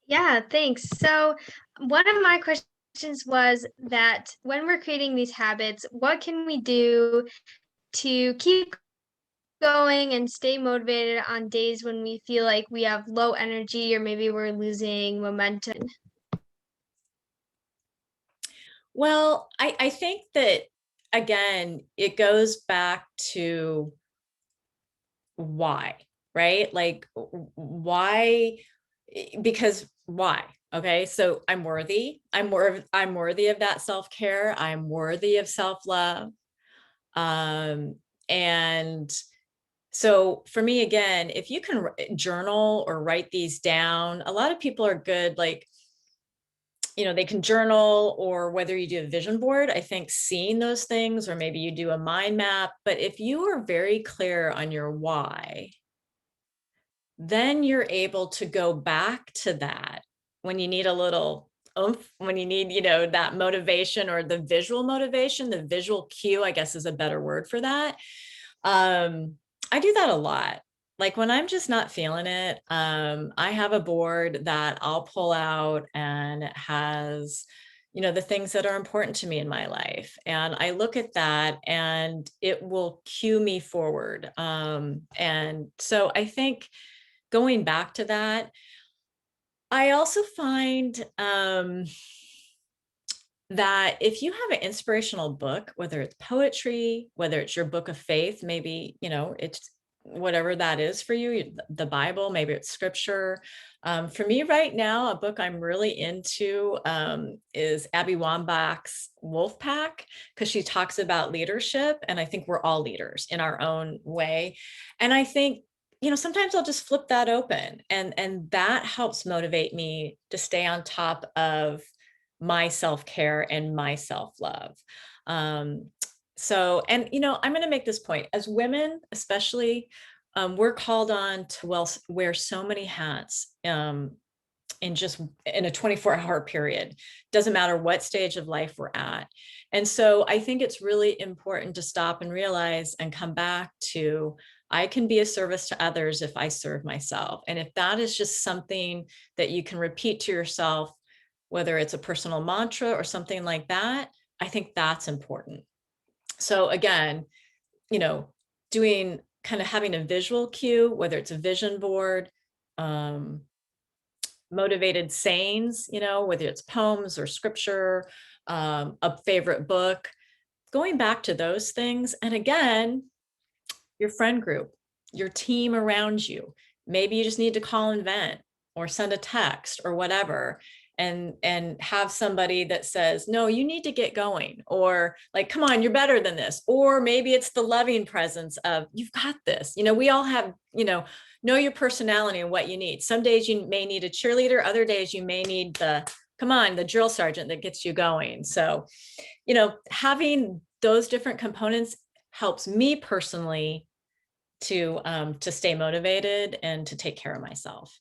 Yeah, thanks. So, one of my questions was that when we're creating these habits, what can we do to keep going and stay motivated on days when we feel like we have low energy or maybe we're losing momentum? Well, I think that again, it goes back to why, right? Like why because why? Okay? So I'm worthy. I'm worthy of that self-care. I'm worthy of self-love. Um and so for me again, if you can journal or write these down, a lot of people are good like they can journal or whether you do a vision board, I think seeing those things, or maybe you do a mind map. But if you are very clear on your why, then you're able to go back to that when you need a little oomph, when you need, that motivation or the visual motivation, the visual cue, I guess is a better word for that. Um, I do that a lot. Like when I'm just not feeling it, I have a board that I'll pull out and it has, the things that are important to me in my life. And I look at that and it will cue me forward. And so I think going back to that, I also find that if you have an inspirational book, whether it's poetry, whether it's your book of faith, maybe, it's whatever that is for you, the Bible, maybe it's scripture. For me right now, a book I'm really into is Abby Wambach's Wolf Pack, because she talks about leadership. And I think we're all leaders in our own way. And I think, sometimes I'll just flip that open and that helps motivate me to stay on top of my self-care and my self-love. Um, so, and I'm going to make this point as women, especially, we're called on to wear so many hats in a 24-hour period. Doesn't matter what stage of life we're at. And so I think it's really important to stop and realize and come back to, I can be a service to others if I serve myself. And if that is just something that you can repeat to yourself, whether it's a personal mantra or something like that, I think that's important. So again, you know, doing kind of having a visual cue, whether it's a vision board, um, motivated sayings, whether it's poems or scripture, a favorite book, going back to those things. And again, your friend group, your team around you. Maybe you just need to call and vent or send a text or whatever, and have somebody that says, no, you need to get going, or like, come on, you're better than this. Or maybe it's the loving presence of, you've got this. We all have, know your personality and what you need. Some days you may need a cheerleader, other days you may need the drill sergeant that gets you going. So, having those different components helps me personally to stay motivated and to take care of myself.